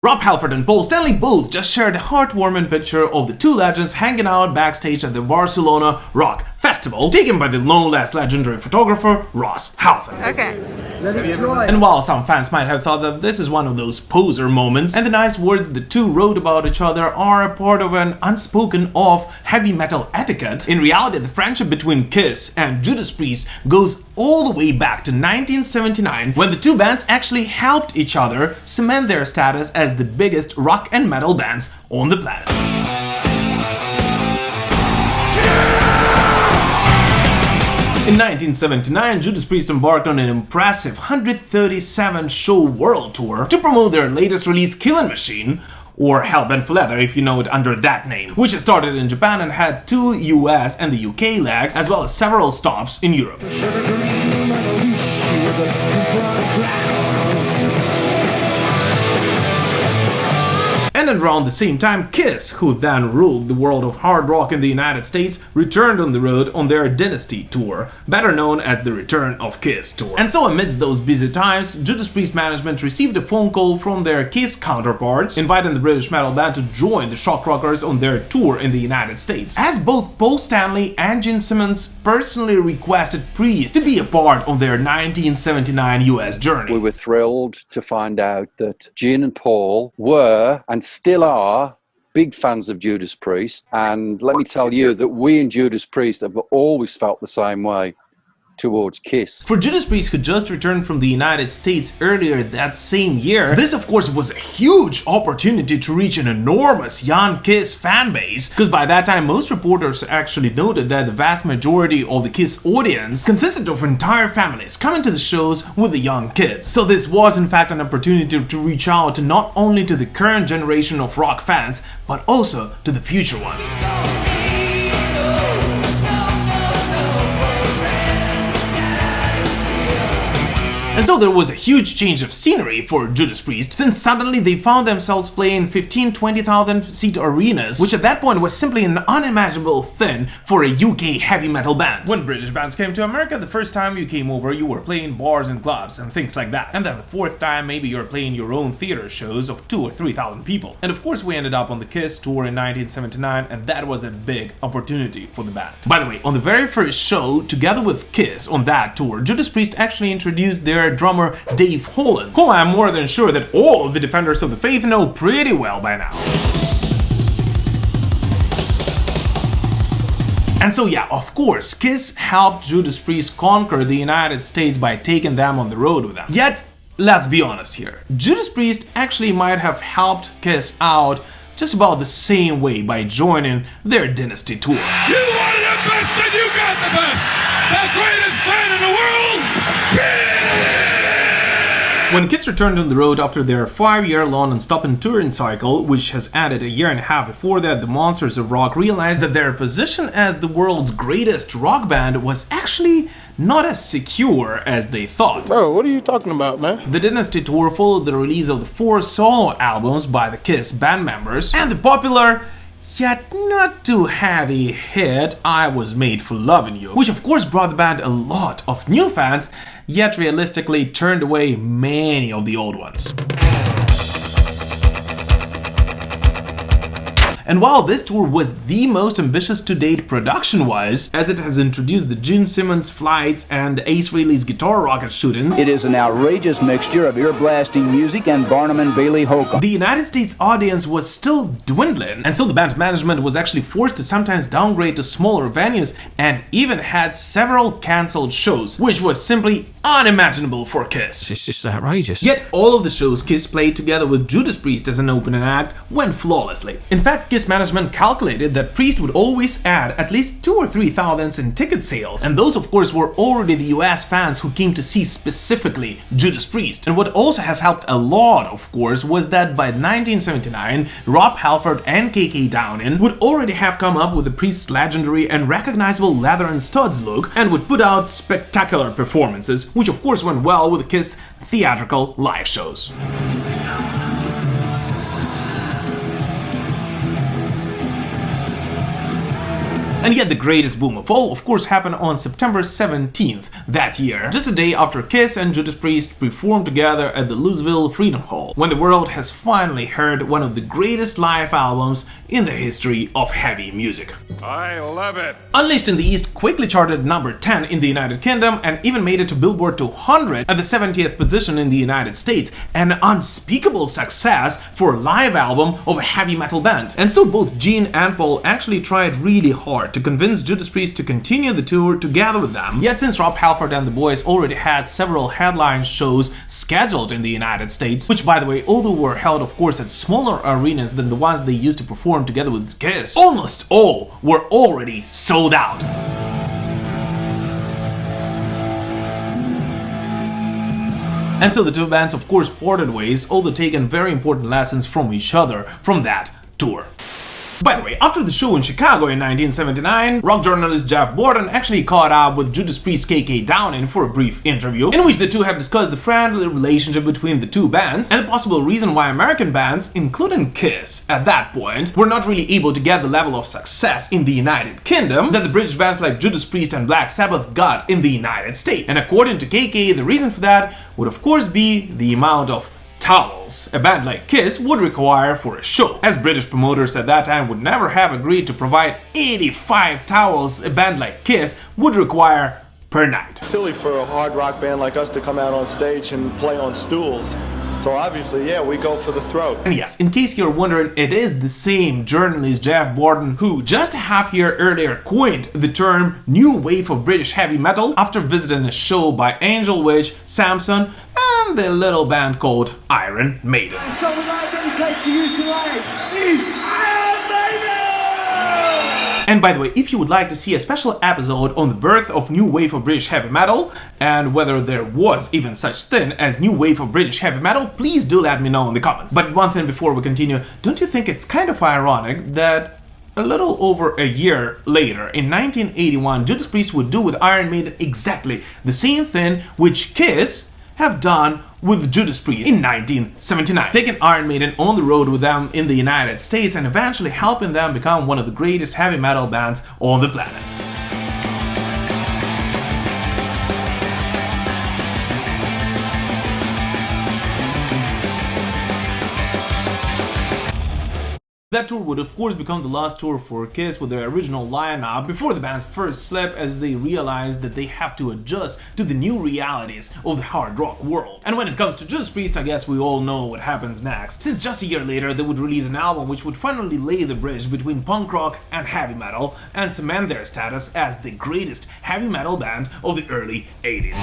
Ross Halford and Paul Stanley both just shared a heartwarming picture of the two legends hanging out backstage at the Barcelona Rock Festival, taken by the no less legendary photographer Ross Halfin. Okay. And while some fans might have thought that this is one of those poser moments, and the nice words the two wrote about each other are a part of an unspoken of heavy metal etiquette, in reality the friendship between KISS and Judas Priest goes all the way back to 1979, when the two bands actually helped each other cement their status as the biggest rock and metal bands on the planet. In 1979, Judas Priest embarked on an impressive 137-show world tour to promote their latest release, Killing Machine, or Hell Bent for Leather if you know it under that name, which had started in Japan and had two US and the UK legs, as well as several stops in Europe. And around the same time, KISS, who then ruled the world of hard rock in the United States, returned on the road on their Dynasty Tour, better known as the Return of KISS Tour. And so amidst those busy times, Judas Priest management received a phone call from their KISS counterparts, inviting the British metal band to join the Shock Rockers on their tour in the United States, as both Paul Stanley and Gene Simmons personally requested Priest to be a part of their 1979 US journey. We were thrilled to find out that Gene and Paul were, and still are, big fans of Judas Priest, and let me tell you that we and Judas Priest have always felt the same way towards KISS. For Judas Priest, who just returned from the United States earlier that same year, this of course was a huge opportunity to reach an enormous young KISS fan base, because by that time most reporters actually noted that the vast majority of the KISS audience consisted of entire families coming to the shows with the young kids. So this was in fact an opportunity to reach out to not only to the current generation of rock fans, but also to the future one. And so there was a huge change of scenery for Judas Priest, since suddenly they found themselves playing 15-20,000 seat arenas, which at that point was simply an unimaginable thing for a UK heavy metal band. When British bands came to America, the first time you came over you were playing bars and clubs and things like that, and then the fourth time maybe you're playing your own theater shows of 2,000 or 3,000 people. And of course we ended up on the KISS tour in 1979, and that was a big opportunity for the band. By the way, on the very first show, together with KISS on that tour, Judas Priest actually introduced their drummer Dave Holland, whom I'm more than sure that all of the defenders of the faith know pretty well by now. And so yeah, of course, KISS helped Judas Priest conquer the United States by taking them on the road with them. Yet, let's be honest here, Judas Priest actually might have helped KISS out just about the same way by joining their Dynasty Tour. You wanted the best and you got the best! The greatest band in the world! KISS! When KISS returned on the road after their 5-year-long non-stop touring cycle, which has ended a year and a half before that, the monsters of rock realized that their position as the world's greatest rock band was actually not as secure as they thought. Bro, what are you talking about, man? The Dynasty Tour followed the release of the 4 solo albums by the KISS band members, and the popular, yet not too heavy hit I Was Made for Loving You, which of course brought the band a lot of new fans, yet realistically turned away many of the old ones. And while this tour was the most ambitious to date production-wise, as it has introduced the Gene Simmons flights and Ace Frehley's guitar rocket shootings, it is an outrageous mixture of ear-blasting music and Barnum and Bailey hokum. The United States audience was still dwindling, and so the band management was actually forced to sometimes downgrade to smaller venues and even had several cancelled shows, which was simply unimaginable for KISS. It's just outrageous. Yet all of the shows KISS played together with Judas Priest as an opening act went flawlessly. In fact, KISS management calculated that Priest would always add at least 2,000 or 3,000 in ticket sales, and those of course were already the US fans who came to see specifically Judas Priest. And what also has helped a lot, of course, was that by 1979, Ross Halfin and KK Downing would already have come up with the Priest's legendary and recognizable leather and studs look, and would put out spectacular performances, which of course went well with the KISS theatrical live shows. And yet the greatest boom of all, of course, happened on September 17th that year, just a day after KISS and Judas Priest performed together at the Louisville Freedom Hall, when the world has finally heard one of the greatest live albums in the history of heavy music. I love it. Unleashed in the East quickly charted number 10 in the United Kingdom and even made it to Billboard 200 at the 70th position in the United States, an unspeakable success for a live album of a heavy metal band. And so both Gene and Paul actually tried really hard to convince Judas Priest to continue the tour together with them. Yet since Rob Halford and the boys already had several headline shows scheduled in the United States, which by the way, although were held of course at smaller arenas than the ones they used to perform together with KISS, almost all were already sold out. And so the two bands of course parted ways, although taking very important lessons from each other from that tour. By the way, after the show in Chicago in 1979, rock journalist Jeff Borden actually caught up with Judas Priest KK Downing for a brief interview, in which the two have discussed the friendly relationship between the two bands and the possible reason why American bands, including KISS at that point, were not really able to get the level of success in the United Kingdom that the British bands like Judas Priest and Black Sabbath got in the United States. And according to KK, the reason for that would of course be the amount of towels a band like KISS would require for a show, as British promoters at that time would never have agreed to provide 85 towels a band like KISS would require per night. Silly for a hard rock band like us to come out on stage and play on stools. So obviously, yeah, we go for the throat. And yes, in case you're wondering, it is the same journalist Jeff Borden who just a half year earlier coined the term new wave of British heavy metal after visiting a show by Angel Witch, Samson and the little band called Iron Maiden. The song I dedicate to you tonight is Iron Maiden! And by the way, if you would like to see a special episode on the birth of new wave of British heavy metal and whether there was even such thing as new wave of British heavy metal, please do let me know in the comments. But one thing before we continue, don't you think it's kind of ironic that a little over a year later, in 1981, Judas Priest would do with Iron Maiden exactly the same thing which KISS have done with Judas Priest in 1979, taking Iron Maiden on the road with them in the United States and eventually helping them become one of the greatest heavy metal bands on the planet. That tour would of course become the last tour for KISS with their original lineup before the band's first slip, as they realized that they have to adjust to the new realities of the hard rock world. And when it comes to Judas Priest, I guess we all know what happens next, since just a year later they would release an album which would finally lay the bridge between punk rock and heavy metal and cement their status as the greatest heavy metal band of the early 80s.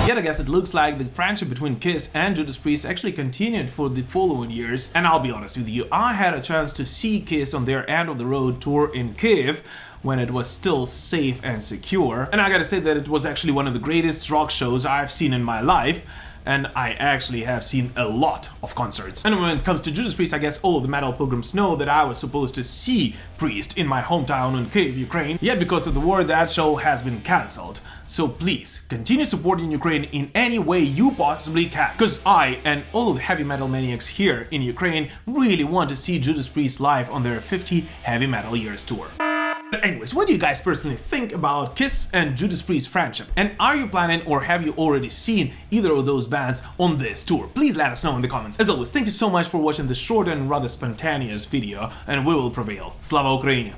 Yet I guess it looks like the friendship between KISS and Judas Priest actually continued for the following years, and I'll be honest with you, I had a chance to see KISS on their end of the road tour in Kiev when it was still safe and secure, and I gotta say that it was actually one of the greatest rock shows I've seen in my life. And I actually have seen a lot of concerts. And when it comes to Judas Priest, I guess all of the metal pilgrims know that I was supposed to see Priest in my hometown in Kyiv, Ukraine, yet because of the war that show has been cancelled. So please, continue supporting Ukraine in any way you possibly can, because I and all of the heavy metal maniacs here in Ukraine really want to see Judas Priest live on their 50 Heavy Metal Years tour. But anyways, what do you guys personally think about KISS and Judas Priest friendship? And are you planning or have you already seen either of those bands on this tour? Please let us know in the comments. As always, thank you so much for watching this short and rather spontaneous video, and we will prevail. Slava Ukraini!